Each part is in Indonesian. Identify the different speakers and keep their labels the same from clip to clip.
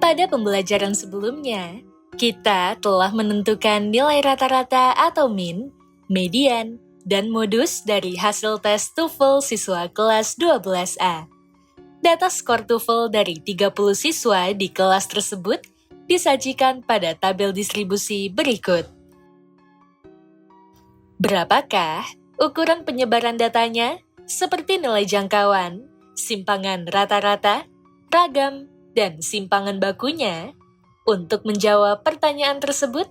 Speaker 1: Pada pembelajaran sebelumnya, kita telah menentukan nilai rata-rata atau min, median, dan modus dari hasil tes TOEFL siswa kelas 12A. Data skor TOEFL dari 30 siswa di kelas tersebut disajikan pada tabel distribusi berikut. Berapakah ukuran penyebaran datanya seperti nilai jangkauan, simpangan rata-rata, ragam, dan simpangan bakunya? Untuk menjawab pertanyaan tersebut,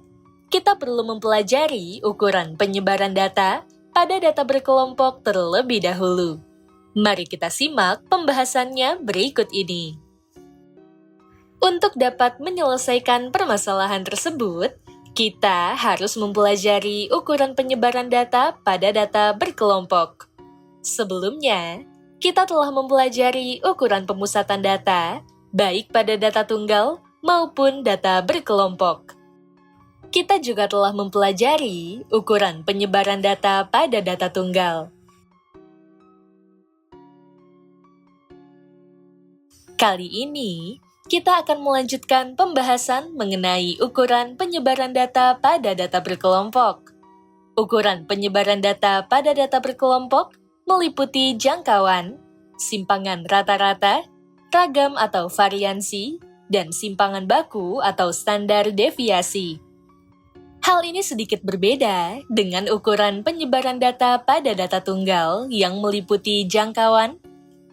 Speaker 1: kita perlu mempelajari ukuran penyebaran data pada data berkelompok terlebih dahulu. Mari kita simak pembahasannya berikut ini. Untuk dapat menyelesaikan permasalahan tersebut, kita harus mempelajari ukuran penyebaran data pada data berkelompok. Sebelumnya, kita telah mempelajari ukuran pemusatan data, baik pada data tunggal maupun data berkelompok. Kita juga telah mempelajari ukuran penyebaran data pada data tunggal. Kali ini, kita akan melanjutkan pembahasan mengenai ukuran penyebaran data pada data berkelompok. Ukuran penyebaran data pada data berkelompok meliputi jangkauan, simpangan rata-rata, ragam atau variansi, dan simpangan baku atau standar deviasi. Hal ini sedikit berbeda dengan ukuran penyebaran data pada data tunggal yang meliputi jangkauan,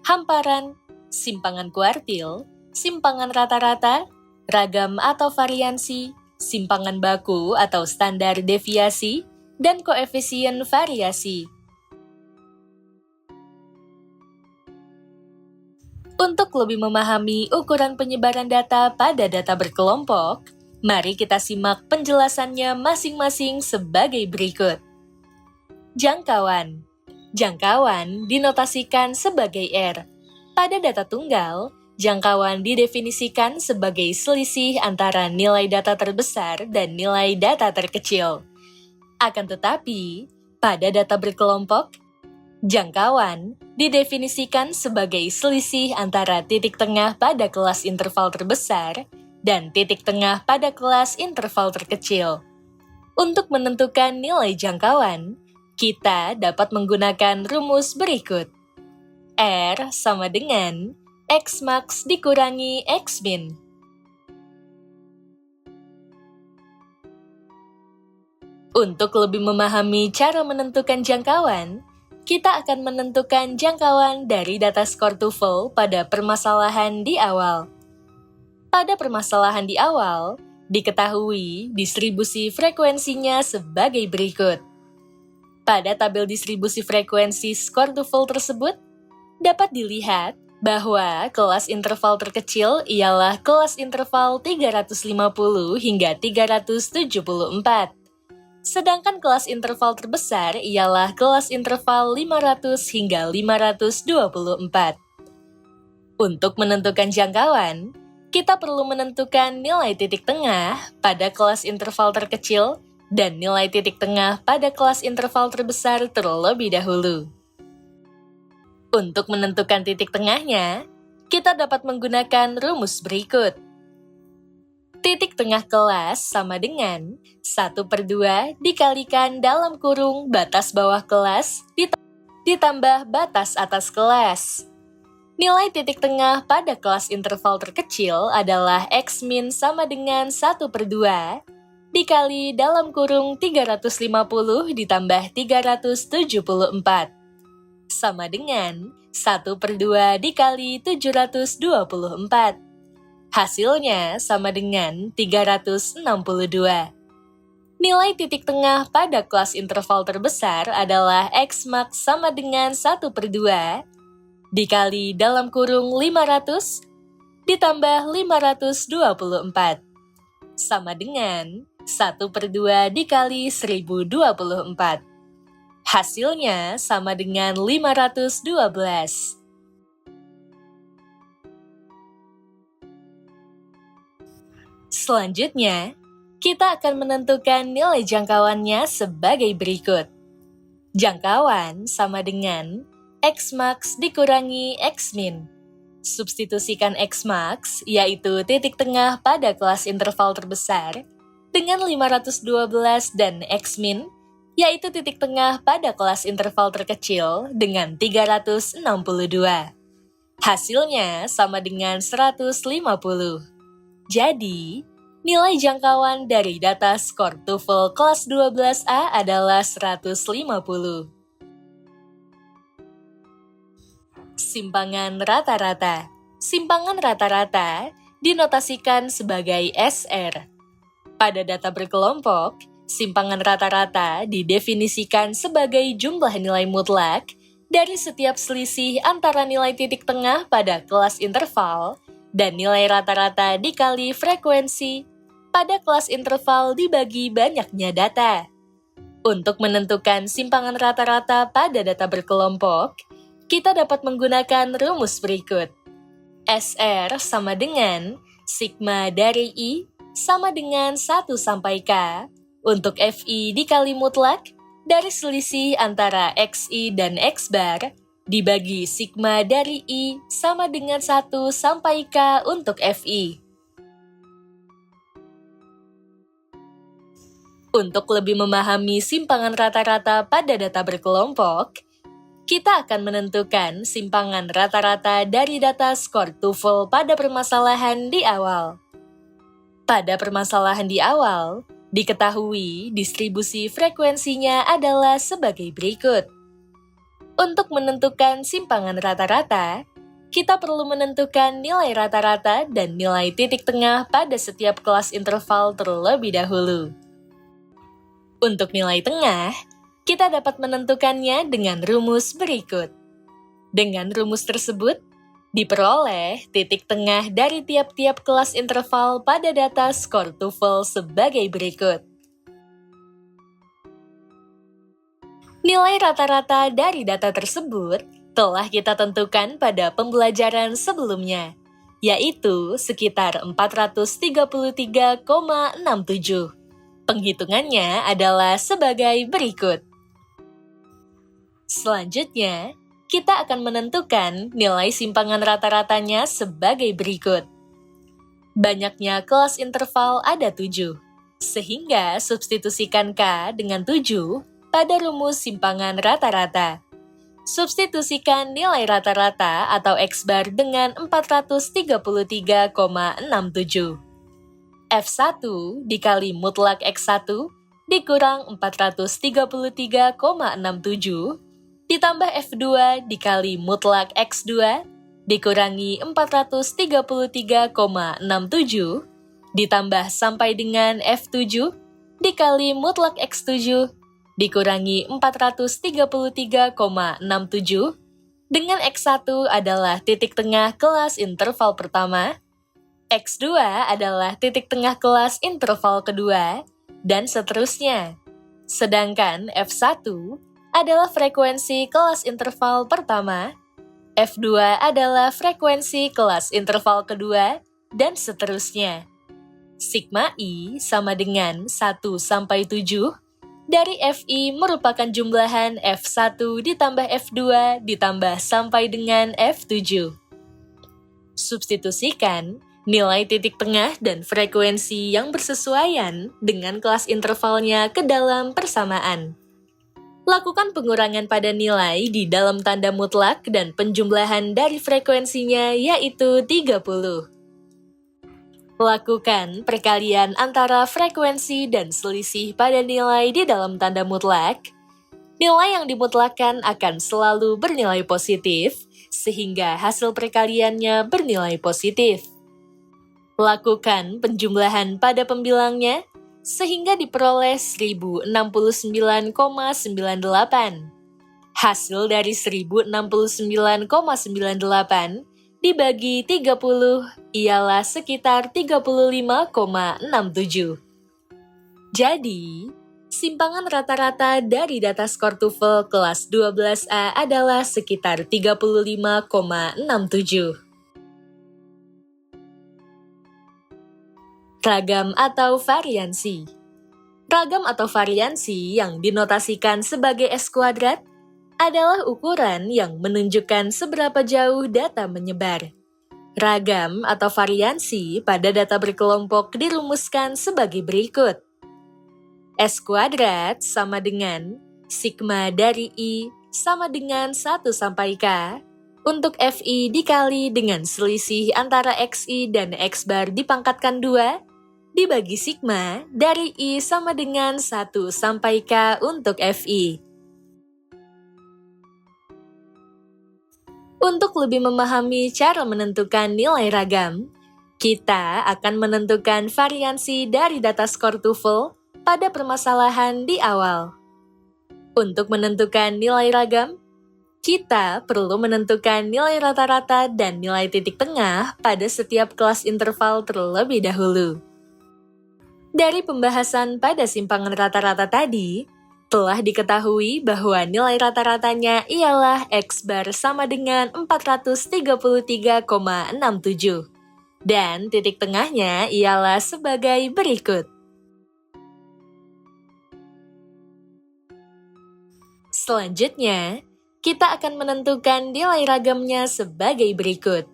Speaker 1: hamparan, simpangan kuartil, simpangan rata-rata, ragam atau variansi, simpangan baku atau standar deviasi, dan koefisien variasi. Untuk lebih memahami ukuran penyebaran data pada data berkelompok, mari kita simak penjelasannya masing-masing sebagai berikut. Jangkauan. Jangkauan dinotasikan sebagai R. Pada data tunggal, jangkauan didefinisikan sebagai selisih antara nilai data terbesar dan nilai data terkecil. Akan tetapi, pada data berkelompok, jangkauan didefinisikan sebagai selisih antara titik tengah pada kelas interval terbesar dan titik tengah pada kelas interval terkecil. Untuk menentukan nilai jangkauan, kita dapat menggunakan rumus berikut. R sama dengan X max dikurangi X min. Untuk lebih memahami cara menentukan jangkauan, kita akan menentukan jangkauan dari data skor TOEFL pada permasalahan di awal. Pada permasalahan di awal, diketahui distribusi frekuensinya sebagai berikut. Pada tabel distribusi frekuensi skor TOEFL tersebut, dapat dilihat bahwa kelas interval terkecil ialah kelas interval 350 hingga 374. Sedangkan kelas interval terbesar ialah kelas interval 500 hingga 524. Untuk menentukan jangkauan, kita perlu menentukan nilai titik tengah pada kelas interval terkecil dan nilai titik tengah pada kelas interval terbesar terlebih dahulu. Untuk menentukan titik tengahnya, kita dapat menggunakan rumus berikut. Titik tengah kelas sama dengan 1/2 dikalikan dalam kurung batas bawah kelas ditambah batas atas kelas. Nilai titik tengah pada kelas interval terkecil adalah X min sama dengan 1/2 dikali dalam kurung 350 ditambah 374 sama dengan 1/2 dikali 724. Hasilnya sama dengan 362. Nilai titik tengah pada kelas interval terbesar adalah X max sama dengan 1/2 dikali dalam kurung 500 ditambah 524 sama dengan 1/2 dikali 1024. Hasilnya sama dengan 512. Selanjutnya, kita akan menentukan nilai jangkauannya sebagai berikut. Jangkauan sama dengan X max dikurangi X min. Substitusikan Xmax, yaitu titik tengah pada kelas interval terbesar, dengan 512 dan Xmin, yaitu titik tengah pada kelas interval terkecil dengan 362. Hasilnya sama dengan 150. Jadi, nilai jangkauan dari data skor TOEFL kelas 12A adalah 150. Simpangan rata-rata. Simpangan rata-rata dinotasikan sebagai SR. Pada data berkelompok, simpangan rata-rata didefinisikan sebagai jumlah nilai mutlak dari setiap selisih antara nilai titik tengah pada kelas interval dan nilai rata-rata dikali frekuensi pada kelas interval dibagi banyaknya data. Untuk menentukan simpangan rata-rata pada data berkelompok, kita dapat menggunakan rumus berikut. SR sama dengan sigma dari I sama dengan 1 sampai K untuk FI dikali mutlak dari selisih antara XI dan X bar dibagi sigma dari I sama dengan 1 sampai K untuk FI. Untuk lebih memahami simpangan rata-rata pada data berkelompok, kita akan menentukan simpangan rata-rata dari data skor TOEFL pada permasalahan di awal. Pada permasalahan di awal, diketahui distribusi frekuensinya adalah sebagai berikut. Untuk menentukan simpangan rata-rata, kita perlu menentukan nilai rata-rata dan nilai titik tengah pada setiap kelas interval terlebih dahulu. Untuk nilai tengah, kita dapat menentukannya dengan rumus berikut. Dengan rumus tersebut, diperoleh titik tengah dari tiap-tiap kelas interval pada data skor TOEFL sebagai berikut. Nilai rata-rata dari data tersebut telah kita tentukan pada pembelajaran sebelumnya, yaitu sekitar 433,67. Penghitungannya adalah sebagai berikut. Selanjutnya, kita akan menentukan nilai simpangan rata-ratanya sebagai berikut. Banyaknya kelas interval ada 7, sehingga substitusikan K dengan 7 pada rumus simpangan rata-rata. Substitusikan nilai rata-rata atau X bar dengan 433,67. F1 dikali mutlak X1 dikurang 433,67 ditambah F2 dikali mutlak X2 dikurangi 433,67 ditambah sampai dengan F7 dikali mutlak X7 dikurangi 433,67 dengan X1 adalah titik tengah kelas interval pertama, X2 adalah titik tengah kelas interval kedua, dan seterusnya. Sedangkan F1 adalah frekuensi kelas interval pertama, F2 adalah frekuensi kelas interval kedua, dan seterusnya. Sigma I sama dengan 1 sampai 7, dari Fi merupakan jumlahan F1 ditambah F2 ditambah sampai dengan F7. Substitusikan nilai titik tengah dan frekuensi yang bersesuaian dengan kelas intervalnya ke dalam persamaan. Lakukan pengurangan pada nilai di dalam tanda mutlak dan penjumlahan dari frekuensinya yaitu 30. Lakukan perkalian antara frekuensi dan selisih pada nilai di dalam tanda mutlak. Nilai yang dimutlakkan akan selalu bernilai positif, sehingga hasil perkaliannya bernilai positif. Lakukan penjumlahan pada pembilangnya, sehingga diperoleh 1069,98. Hasil dari 1069,98 dibagi 30 ialah sekitar 35,67. Jadi, simpangan rata-rata dari data skor TOEFL kelas 12A adalah sekitar 35,67. Ragam atau variansi. Ragam atau variansi yang dinotasikan sebagai S kuadrat adalah ukuran yang menunjukkan seberapa jauh data menyebar. Ragam atau variansi pada data berkelompok dirumuskan sebagai berikut. S kuadrat sama dengan sigma dari I sama dengan 1 sampai K untuk Fi dikali dengan selisih antara Xi dan X bar dipangkatkan 2 dibagi sigma dari I sama dengan 1 sampai K untuk Fi. Untuk lebih memahami cara menentukan nilai ragam, kita akan menentukan variansi dari data skor TOEFL pada permasalahan di awal. Untuk menentukan nilai ragam, kita perlu menentukan nilai rata-rata dan nilai titik tengah pada setiap kelas interval terlebih dahulu. Dari pembahasan pada simpangan rata-rata tadi, telah diketahui bahwa nilai rata-ratanya ialah X bar sama dengan 433,67 dan titik tengahnya ialah sebagai berikut. Selanjutnya, kita akan menentukan nilai ragamnya sebagai berikut.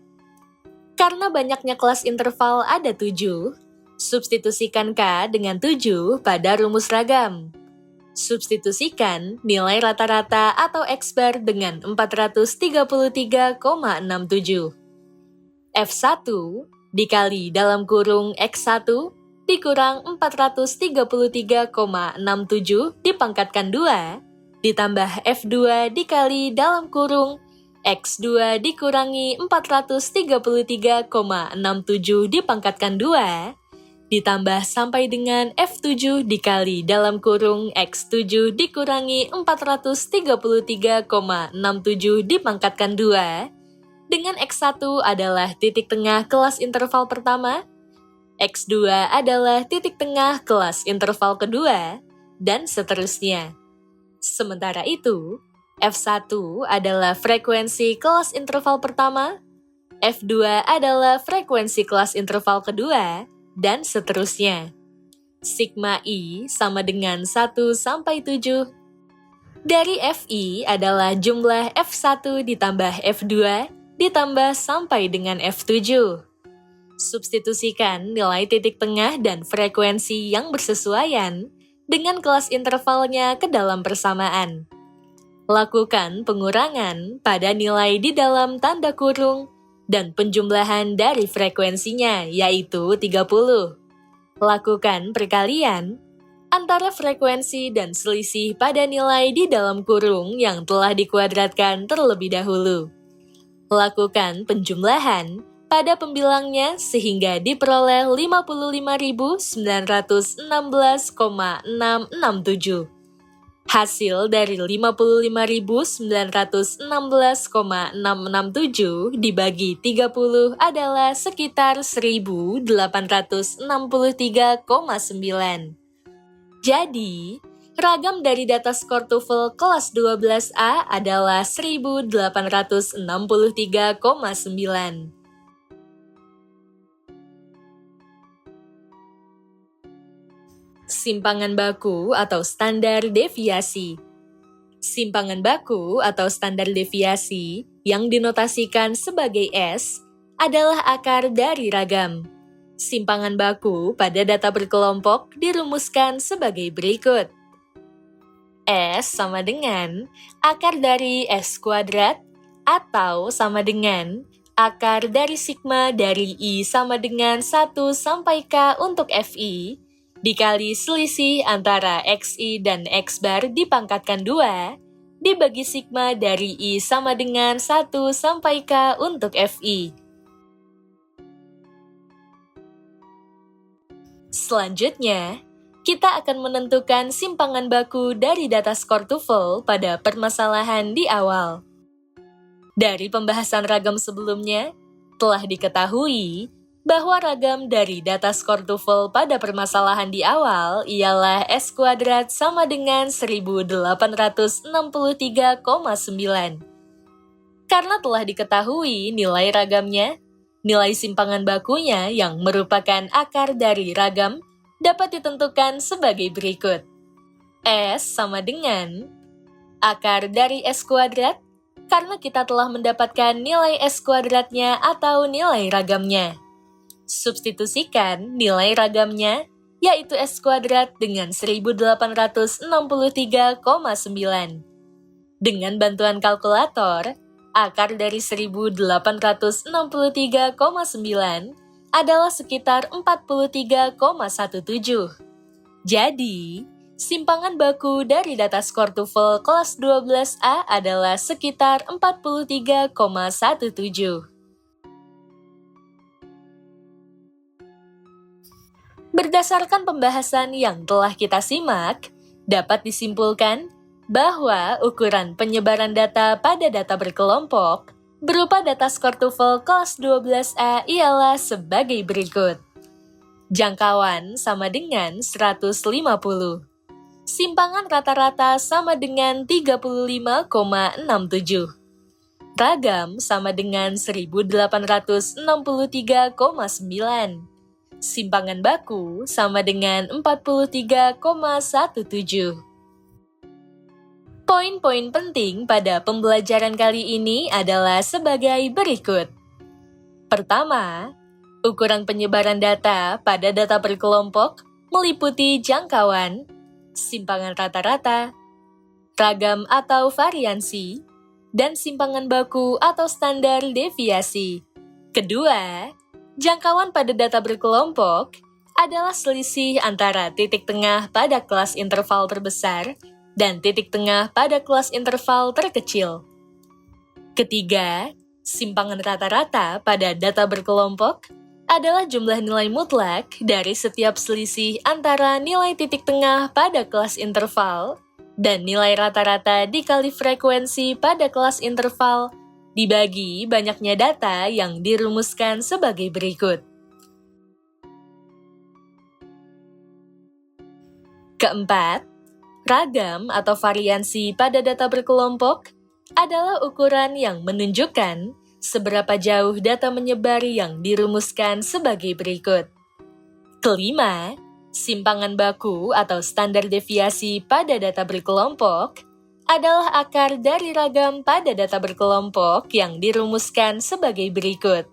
Speaker 1: Karena banyaknya kelas interval ada 7, substitusikan K dengan 7 pada rumus ragam. Substitusikan nilai rata-rata atau X bar dengan 433,67. F1 dikali dalam kurung X1 dikurang 433,67 dipangkatkan 2 ditambah F2 dikali dalam kurung X2 dikurangi 433,67 dipangkatkan 2 ditambah sampai dengan F7 dikali dalam kurung X7 dikurangi 433,67 dipangkatkan 2 dengan X1 adalah titik tengah kelas interval pertama, X2 adalah titik tengah kelas interval kedua, dan seterusnya. Sementara itu, F1 adalah frekuensi kelas interval pertama, F2 adalah frekuensi kelas interval kedua, dan seterusnya. Sigma I sama dengan 1 sampai 7. Dari Fi adalah jumlah F1 ditambah F2 ditambah sampai dengan F7. Substitusikan nilai titik tengah dan frekuensi yang bersesuaian dengan kelas intervalnya ke dalam persamaan. Lakukan pengurangan pada nilai di dalam tanda kurung dan penjumlahan dari frekuensinya, yaitu 30. Lakukan perkalian antara frekuensi dan selisih pada nilai di dalam kurung yang telah dikuadratkan terlebih dahulu. Lakukan penjumlahan pada pembilangnya sehingga diperoleh 55.916,667. Hasil dari 55.916,667 dibagi 30 adalah sekitar 1.863,9. Jadi, ragam dari data skor TOEFL kelas 12A adalah 1.863,9. Simpangan baku atau standar deviasi. Simpangan baku atau standar deviasi yang dinotasikan sebagai S adalah akar dari ragam. Simpangan baku pada data berkelompok dirumuskan sebagai berikut. S sama dengan akar dari S kuadrat atau sama dengan akar dari sigma dari I sama dengan 1 sampai K untuk Fi dikali selisih antara Xi dan X bar dipangkatkan 2 dibagi sigma dari I sama dengan 1 sampai K untuk Fi. Selanjutnya, kita akan menentukan simpangan baku dari data skor TOEFL pada permasalahan di awal. Dari pembahasan ragam sebelumnya, telah diketahui bahwa ragam dari data skor TOEFL pada permasalahan di awal ialah S kuadrat sama dengan 1863,9. Karena telah diketahui nilai ragamnya, nilai simpangan bakunya yang merupakan akar dari ragam dapat ditentukan sebagai berikut. S sama dengan akar dari S kuadrat karena kita telah mendapatkan nilai S kuadratnya atau nilai ragamnya. Substitusikan nilai ragamnya, yaitu S kuadrat dengan 1863,9. Dengan bantuan kalkulator, akar dari 1863,9 adalah sekitar 43,17. Jadi, simpangan baku dari data skor TOEFL kelas 12A adalah sekitar 43,17. Berdasarkan pembahasan yang telah kita simak, dapat disimpulkan bahwa ukuran penyebaran data pada data berkelompok berupa data skor TOEFL kelas 12A ialah sebagai berikut. Jangkauan sama dengan 150. Simpangan rata-rata sama dengan 35,67. Ragam sama dengan 1863,9. Simpangan baku sama dengan 43,17. Poin-poin penting pada pembelajaran kali ini adalah sebagai berikut. Pertama, ukuran penyebaran data pada data berkelompok meliputi jangkauan, simpangan rata-rata, ragam atau variansi, dan simpangan baku atau standar deviasi. Kedua, jangkauan pada data berkelompok adalah selisih antara titik tengah pada kelas interval terbesar dan titik tengah pada kelas interval terkecil. Ketiga, simpangan rata-rata pada data berkelompok adalah jumlah nilai mutlak dari setiap selisih antara nilai titik tengah pada kelas interval dan nilai rata-rata dikali frekuensi pada kelas interval dibagi banyaknya data yang dirumuskan sebagai berikut. Keempat, ragam atau variansi pada data berkelompok adalah ukuran yang menunjukkan seberapa jauh data menyebar yang dirumuskan sebagai berikut. Kelima, simpangan baku atau standar deviasi pada data berkelompok adalah akar dari ragam pada data berkelompok yang dirumuskan sebagai berikut.